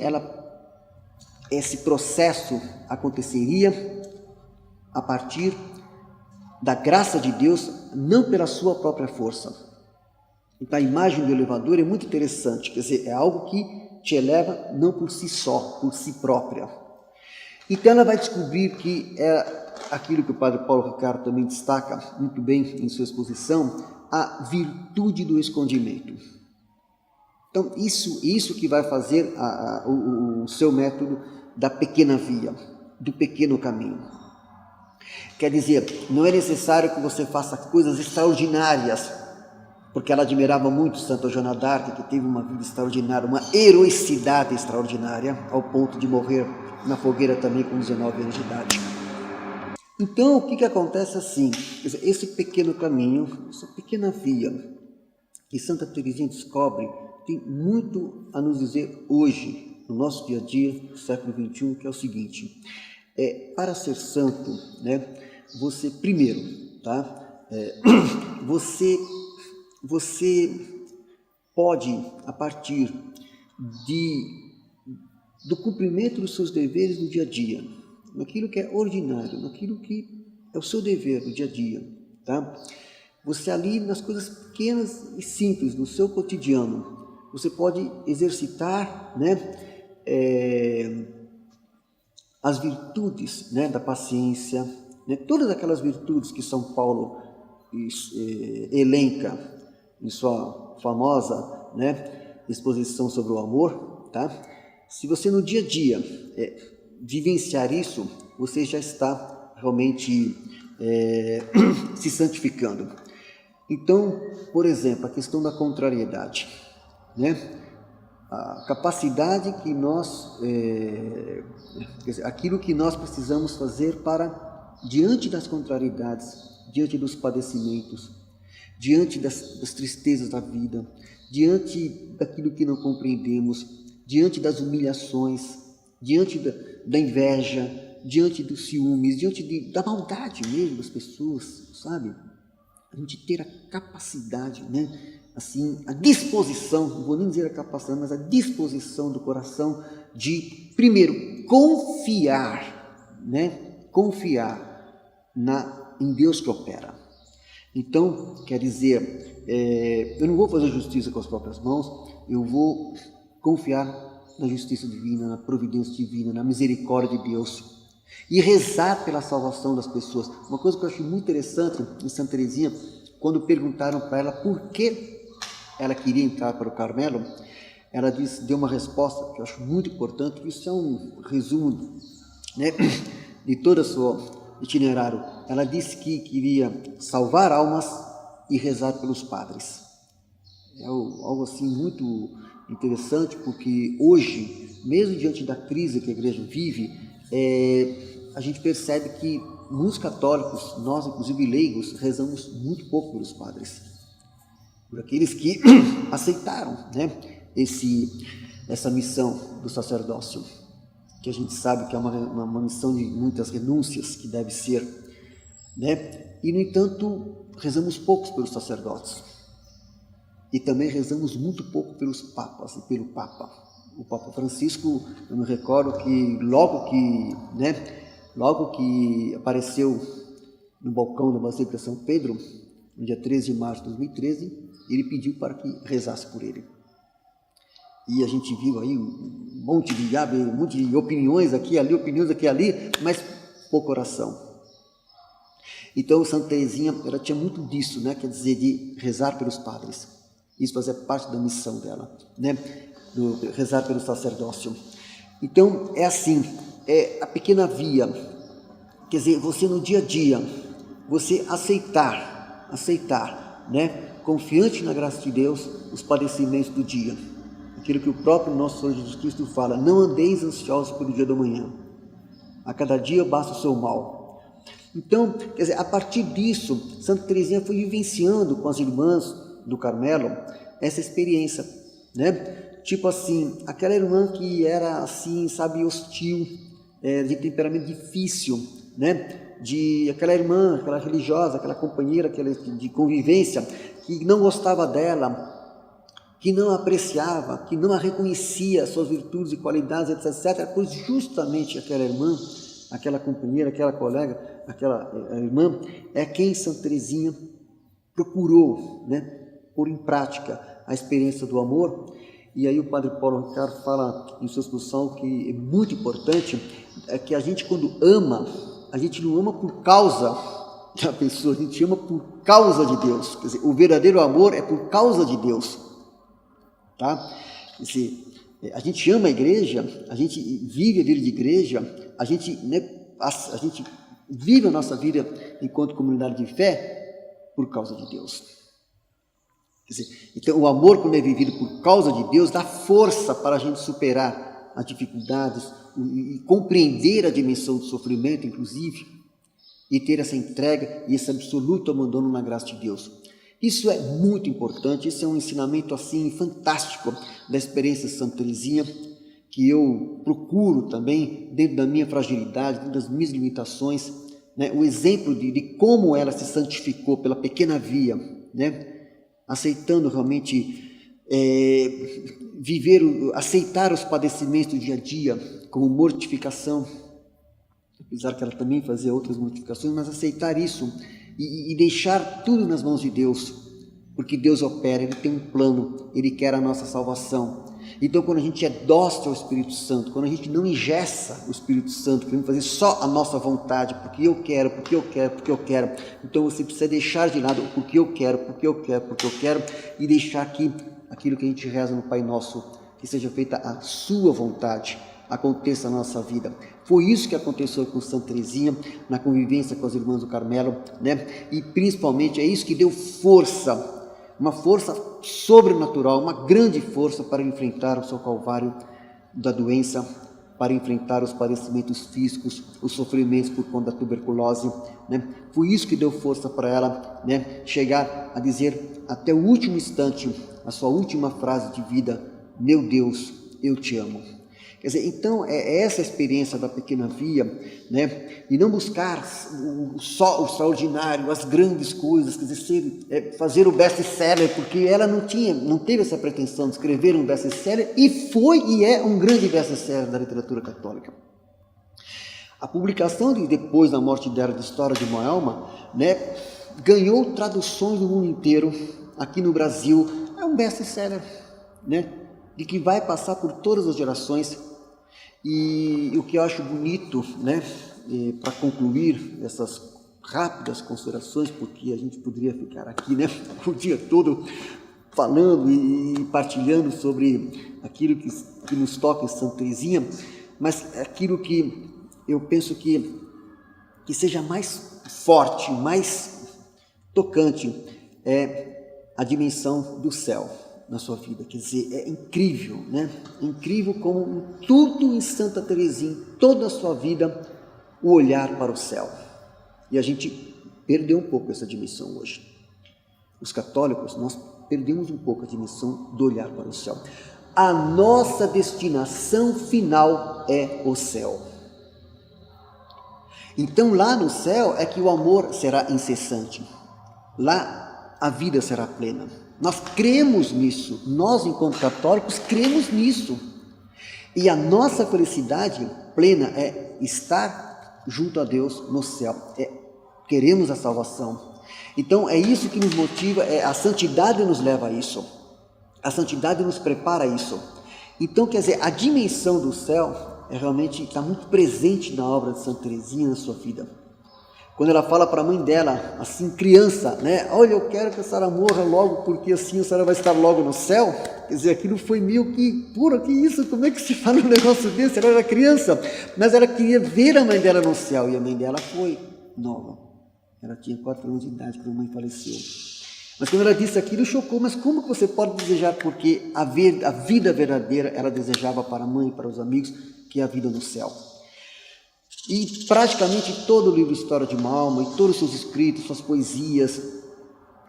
esse processo aconteceria a partir da graça de Deus, não pela sua própria força. Então a imagem do elevador é muito interessante, quer dizer, é algo que te eleva não por si só, por si própria. Então ela vai descobrir que aquilo que o Padre Paulo Ricardo também destaca muito bem em sua exposição, a virtude do escondimento. Então, isso que vai fazer o seu método da pequena via, do pequeno caminho. Quer dizer, não é necessário que você faça coisas extraordinárias, porque ela admirava muito Santa Joana d'Arc, que teve uma vida extraordinária, uma heroicidade extraordinária, ao ponto de morrer na fogueira também com 19 anos de idade. Então, o que acontece assim? Esse pequeno caminho, essa pequena via que Santa Teresinha descobre, tem muito a nos dizer hoje, no nosso dia a dia, no século XXI, que é o seguinte: para ser santo, né, você primeiro, tá? Você pode, a partir do cumprimento dos seus deveres no dia a dia, naquilo que é ordinário, naquilo que é o seu dever do dia a dia, tá? Você ali, nas coisas pequenas e simples, no seu cotidiano, você pode exercitar, né, as virtudes, né, da paciência, né, todas aquelas virtudes que São Paulo elenca em sua famosa, né, exposição sobre o amor, tá? Se você no dia a dia vivenciar isso, você já está realmente se santificando. Então, por exemplo, a questão da contrariedade, né? A capacidade que nós, aquilo que nós precisamos fazer para, diante das contrariedades, diante dos padecimentos, diante das tristezas da vida, diante daquilo que não compreendemos, diante das humilhações, diante da inveja, diante dos ciúmes, da maldade mesmo das pessoas, sabe? A gente ter a capacidade, né? Assim, a disposição, não vou nem dizer a capacidade, mas a disposição do coração de, primeiro, confiar, né? Confiar em Deus que opera. Então, quer dizer, eu não vou fazer justiça com as próprias mãos, eu vou confiar na justiça divina, na providência divina, na misericórdia de Deus e rezar pela salvação das pessoas. Uma coisa que eu acho muito interessante em Santa Teresinha, quando perguntaram para ela por que ela queria entrar para o Carmelo, ela deu uma resposta que eu acho muito importante. Isso é um resumo, né, de todo o seu itinerário. Ela disse que queria salvar almas e rezar pelos padres. É algo assim muito interessante, porque hoje, mesmo diante da crise que a igreja vive, a gente percebe que muitos católicos, nós inclusive leigos, rezamos muito pouco pelos padres, por aqueles que aceitaram, né, essa missão do sacerdócio, que a gente sabe que é uma missão de muitas renúncias, que deve ser, né? E no entanto rezamos poucos pelos sacerdotes, e também rezamos muito pouco pelos papas e pelo Papa. O Papa Francisco, eu me recordo que logo que apareceu no balcão da Basílica de São Pedro, no dia 13 de março de 2013, ele pediu para que rezasse por ele. E a gente viu aí um monte de opiniões aqui, ali, mas pouco oração. Então, Santa Teresinha, ela tinha muito disso, né? Quer dizer, de rezar pelos padres. Isso fazia parte da missão dela, né? Rezar pelo sacerdócio. Então, é assim, a pequena via, quer dizer, você no dia a dia, você aceitar, né? Confiante na graça de Deus, os padecimentos do dia. Aquilo que o próprio nosso Senhor Jesus Cristo fala: não andeis ansiosos pelo dia do amanhã, a cada dia basta o seu mal. Então, quer dizer, a partir disso, Santa Teresinha foi vivenciando com as irmãs do Carmelo essa experiência, né? Tipo assim, aquela irmã que era assim, sabe, hostil, de temperamento difícil, né? Aquela irmã, aquela religiosa, aquela companheira de convivência, que não gostava dela, que não a apreciava, que não a reconhecia, suas virtudes e qualidades, etc. Pois justamente aquela irmã, aquela companheira, aquela colega, aquela irmã, é quem Santa Teresinha procurou, né, pôr em prática a experiência do amor. E aí o Padre Paulo Ricardo fala em sua exposição que é muito importante, que a gente, quando ama, a gente não ama por causa da pessoa, a gente ama por causa de Deus. Quer dizer, o verdadeiro amor é por causa de Deus, tá? Quer dizer, a gente ama a igreja, a gente vive a vida de igreja, a gente vive a nossa vida enquanto comunidade de fé por causa de Deus. Quer dizer, então, o amor, quando é vivido por causa de Deus, dá força para a gente superar as dificuldades e compreender a dimensão do sofrimento, inclusive, e ter essa entrega e esse absoluto abandono na graça de Deus. Isso é muito importante, isso é um ensinamento assim fantástico da experiência de Santa Teresinha, que eu procuro também, dentro da minha fragilidade, dentro das minhas limitações, né, o exemplo de como ela se santificou pela pequena via, né, aceitando realmente aceitar os padecimentos do dia a dia como mortificação, apesar que ela também fazia outras mortificações, mas aceitar isso e deixar tudo nas mãos de Deus, porque Deus opera, Ele tem um plano, Ele quer a nossa salvação. Então, quando a gente é dócil ao Espírito Santo, quando a gente não engessa o Espírito Santo, querendo fazer só a nossa vontade, porque eu quero, então você precisa deixar de lado o porque eu quero, e deixar que aquilo que a gente reza no Pai Nosso, que seja feita a sua vontade, aconteça na nossa vida. Foi isso que aconteceu com Santa Teresinha, na convivência com as irmãs do Carmelo, né? E principalmente é isso que deu força, uma força sobrenatural, uma grande força para enfrentar o seu calvário da doença, para enfrentar os padecimentos físicos, os sofrimentos por conta da tuberculose, né? Foi isso que deu força para ela, né, chegar a dizer até o último instante, a sua última frase de vida: meu Deus, eu te amo. Quer dizer, então é essa a experiência da Pequena Via, né? E não buscar só o extraordinário, as grandes coisas, quer dizer, fazer o best-seller, porque ela não teve essa pretensão de escrever um best-seller, e foi e é um grande best-seller da literatura católica. A publicação depois da morte dela, de História de uma Alma, né, ganhou traduções no mundo inteiro. Aqui no Brasil é um best-seller, né, de que vai passar por todas as gerações. E o que eu acho bonito, né, para concluir essas rápidas considerações, porque a gente poderia ficar aqui, né, o dia todo falando e partilhando sobre aquilo que nos toca em Santa Teresinha, mas aquilo que eu penso que seja mais forte, mais tocante, é a dimensão do céu na sua vida. Quer dizer, é incrível, né? Incrível como tudo em Santa Teresinha, toda a sua vida, o olhar para o céu. E a gente perdeu um pouco essa dimensão hoje. Os católicos, nós perdemos um pouco a dimensão do olhar para o céu. A nossa destinação final é o céu. Então lá no céu é que o amor será incessante. Lá a vida será plena. Nós cremos nisso. Nós, enquanto católicos, cremos nisso. E a nossa felicidade plena é estar junto a Deus no céu. Queremos a salvação. Então é isso que nos motiva, a santidade nos leva a isso. A santidade nos prepara a isso. Então, quer dizer, a dimensão do céu realmente está muito presente na obra de Santa Teresinha, na sua vida. Quando ela fala para a mãe dela, assim, criança, né? Olha, eu quero que a senhora morra logo, porque assim a senhora vai estar logo no céu. Quer dizer, aquilo foi meio que, que isso? Como é que se fala um negócio desse? Ela era criança, mas ela queria ver a mãe dela no céu, e a mãe dela foi nova. Ela tinha 4 anos de idade quando a mãe faleceu. Mas quando ela disse aquilo, chocou. Mas como que você pode desejar? Porque a vida verdadeira ela desejava para a mãe e para os amigos, que é a vida no céu. E praticamente todo o livro História de uma Alma, e todos os seus escritos, suas poesias,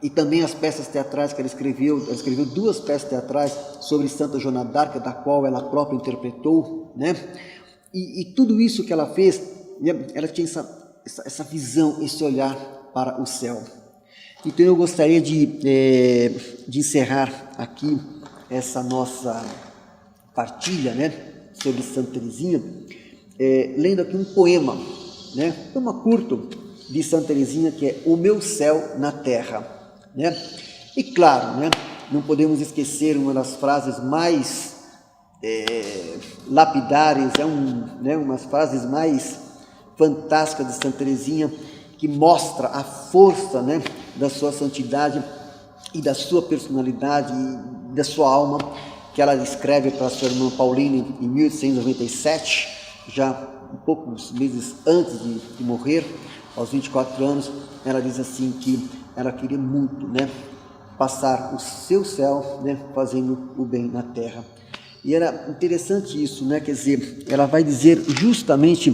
e também as peças teatrais que ela escreveu 2 peças teatrais sobre Santa Joana d'Arc, da qual ela própria interpretou, né? E tudo isso que ela fez, ela tinha essa visão, esse olhar para o céu. Então eu gostaria de encerrar aqui essa nossa partilha, né, sobre Santa Teresinha, lendo aqui um poema, né, curto de Santa Teresinha, que é O Meu Céu na Terra, né? E claro, né, não podemos esquecer uma das frases mais lapidares, umas frases mais fantásticas de Santa Teresinha, que mostra a força, né, da sua santidade e da sua personalidade e da sua alma, que ela escreve para sua irmã Paulina em 1897, já um poucos meses antes de morrer, aos 24 anos. Ela diz assim que ela queria muito, né, passar o seu céu, né, fazendo o bem na terra. E era interessante isso, né, quer dizer, ela vai dizer justamente,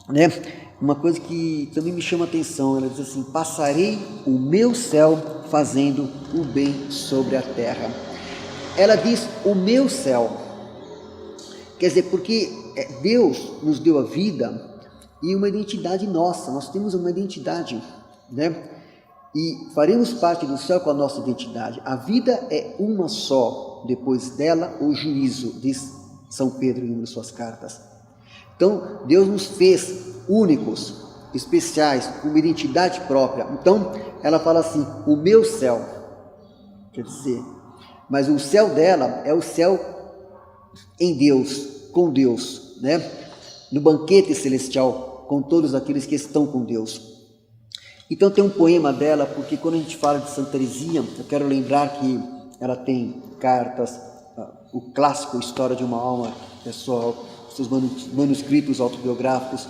né, uma coisa que também me chama a atenção. Ela diz assim: passarei o meu céu fazendo o bem sobre a terra. Ela diz o meu céu, quer dizer, porque Deus nos deu a vida e uma identidade nossa. Nós temos uma identidade, né? E faremos parte do céu com a nossa identidade. A vida é uma só, depois dela o juízo, diz São Pedro em uma de suas cartas. Então, Deus nos fez únicos, especiais, com uma identidade própria. Então, ela fala assim: o meu céu, quer dizer, mas o céu dela é o céu em Deus, com Deus, né? No banquete celestial, com todos aqueles que estão com Deus. Então, tem um poema dela, porque quando a gente fala de Santa Teresinha, eu quero lembrar que ela tem cartas, o clássico História de uma Alma, seus manuscritos autobiográficos,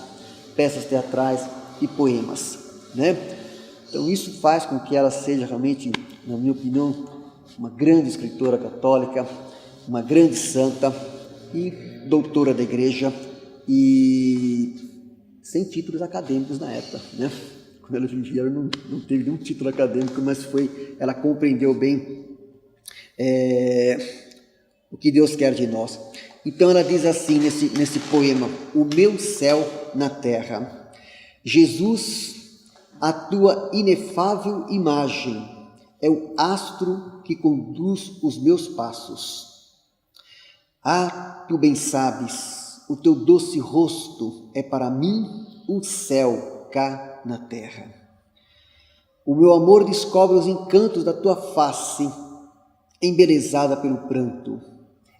peças teatrais e poemas, né? Então isso faz com que ela seja realmente, na minha opinião, uma grande escritora católica, uma grande santa e doutora da igreja, e sem títulos acadêmicos na época, né? Quando ela vivia, ela não teve nenhum título acadêmico, mas ela compreendeu bem o que Deus quer de nós. Então ela diz assim nesse poema: o meu céu na terra. Jesus, a tua inefável imagem, é o astro que conduz os meus passos. Ah, tu bem sabes, o teu doce rosto é para mim o céu cá na terra. O meu amor descobre os encantos da tua face, embelezada pelo pranto.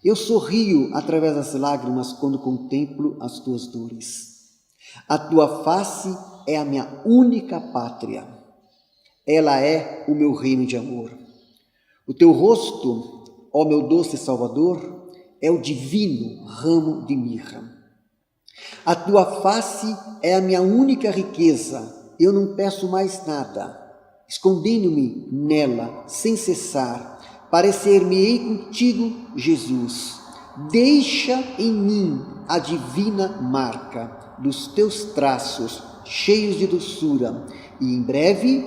Eu sorrio através das lágrimas quando contemplo as tuas dores. A tua face é a minha única pátria. Ela é o meu reino de amor. O teu rosto, ó meu doce Salvador, é o divino ramo de mirra. A tua face é a minha única riqueza. Eu não peço mais nada. Escondendo-me nela, sem cessar, parecer-me-ei contigo, Jesus. Deixa em mim a divina marca dos teus traços, cheios de doçura, e em breve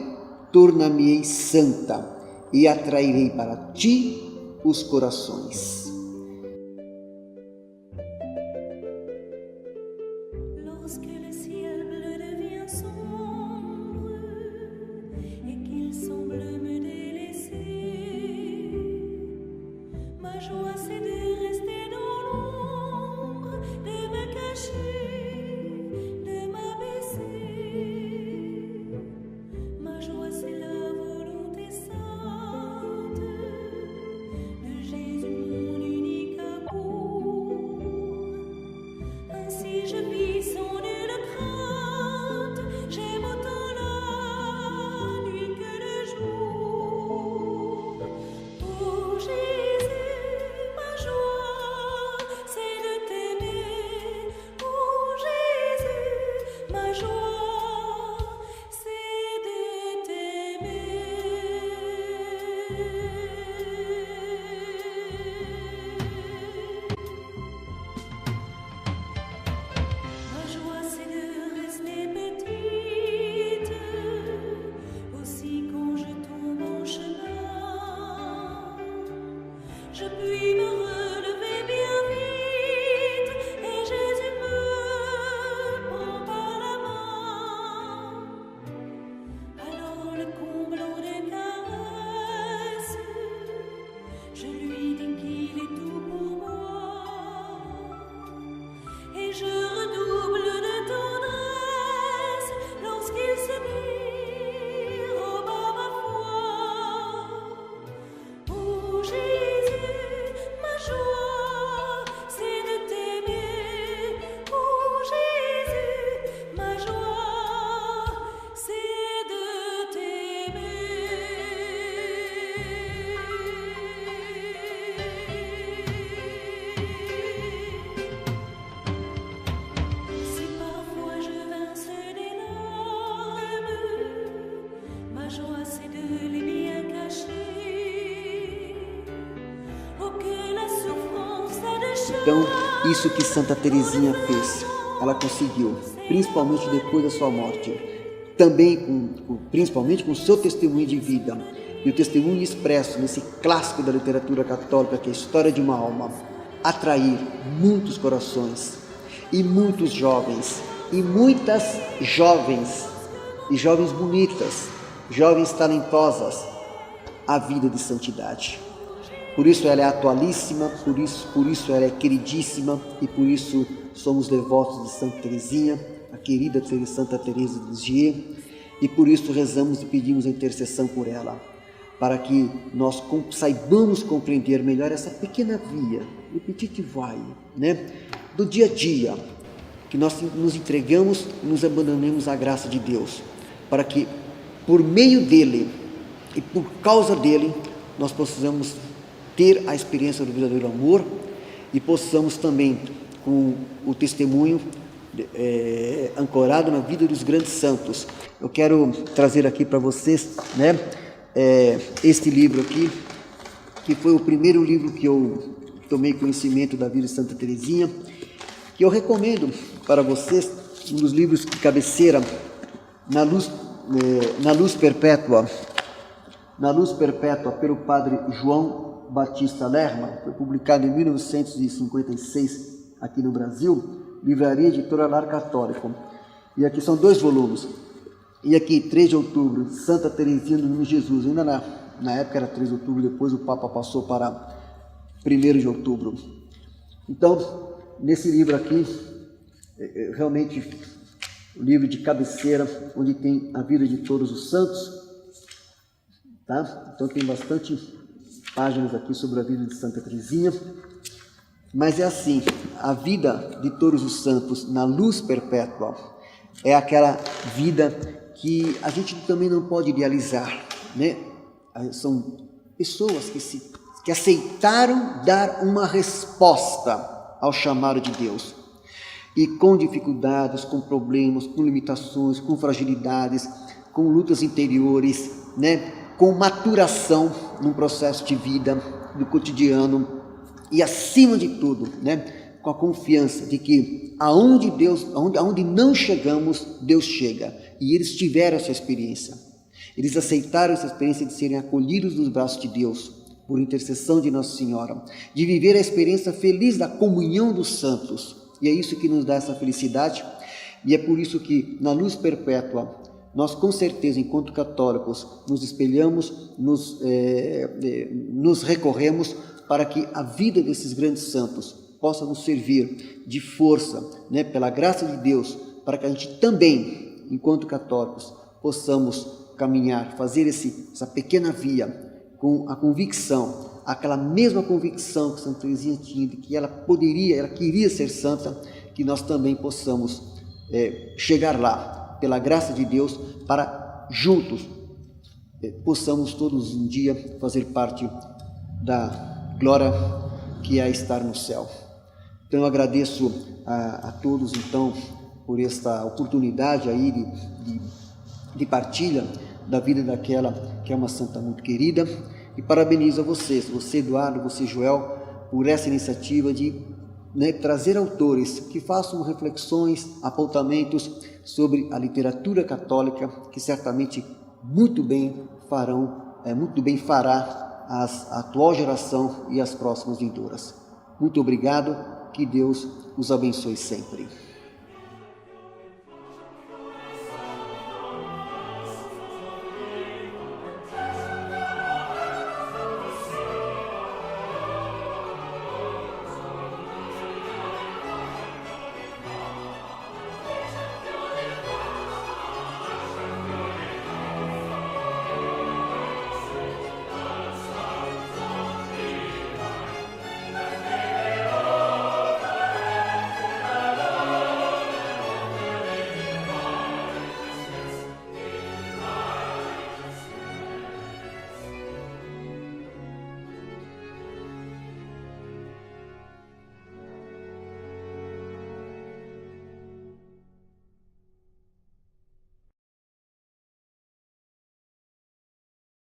tornar-me-ei santa e atrairei para ti os corações. Então, isso que Santa Teresinha fez, ela conseguiu, principalmente depois da sua morte, também principalmente com o seu testemunho de vida e o testemunho expresso nesse clássico da literatura católica, que é a História de uma Alma, atrair muitos corações e muitos jovens e muitas jovens e jovens bonitas, jovens talentosas à vida de santidade. Por isso ela é atualíssima, por isso ela é queridíssima e por isso somos devotos de Santa Teresinha, a querida Santa Teresa de Lisieux, e por isso rezamos e pedimos a intercessão por ela, para que nós saibamos compreender melhor essa pequena via, o petit voie, do dia a dia, que nós nos entregamos e nos abandonemos à graça de Deus, para que por meio dele e por causa dele nós possamos ter a experiência do verdadeiro amor e possamos também, com o testemunho ancorado na vida dos grandes santos. Eu quero trazer aqui para vocês, este livro aqui, que foi o primeiro livro que eu tomei conhecimento da vida de Santa Teresinha, que eu recomendo para vocês, um dos livros de cabeceira, Na Luz Perpétua, pelo padre João Batista Lerma, foi publicado em 1956 aqui no Brasil, Livraria Editora Lar Católico. E aqui são 2 volumes. E aqui, 3 de outubro, Santa Teresinha do Menino Jesus. Ainda na época era 3 de outubro, depois o Papa passou para 1º de outubro. Então, nesse livro aqui, realmente o livro de cabeceira, onde tem a vida de todos os santos, tá? Então tem bastante páginas aqui sobre a vida de Santa Teresinha. Mas é assim, a vida de todos os santos na luz perpétua é aquela vida que a gente também não pode idealizar, né? São pessoas que aceitaram dar uma resposta ao chamado de Deus. E com dificuldades, com problemas, com limitações, com fragilidades, com lutas interiores, né? Com maturação num processo de vida, do cotidiano, e acima de tudo, né? Com a confiança de que aonde não chegamos, Deus chega. E eles tiveram essa experiência. Eles aceitaram essa experiência de serem acolhidos nos braços de Deus, por intercessão de Nossa Senhora, de viver a experiência feliz da comunhão dos santos. E é isso que nos dá essa felicidade. E é por isso que, na luz perpétua, nós com certeza, enquanto católicos, nos espelhamos, nos recorremos para que a vida desses grandes santos possa nos servir de força, né, pela graça de Deus, para que a gente também, enquanto católicos, possamos caminhar, fazer essa pequena via com a convicção, aquela mesma convicção que Santa Teresinha tinha, de que ela queria ser santa, que nós também possamos chegar lá, pela graça de Deus, para juntos possamos todos um dia fazer parte da glória que é estar no céu. Então eu agradeço a todos então por esta oportunidade aí de partilha da vida daquela que é uma santa muito querida, e parabenizo a vocês, você Eduardo, você Joel, por essa iniciativa de trazer autores que façam reflexões, apontamentos sobre a literatura católica, que certamente muito bem fará a atual geração e as próximas vindouras. Muito obrigado, que Deus os abençoe sempre.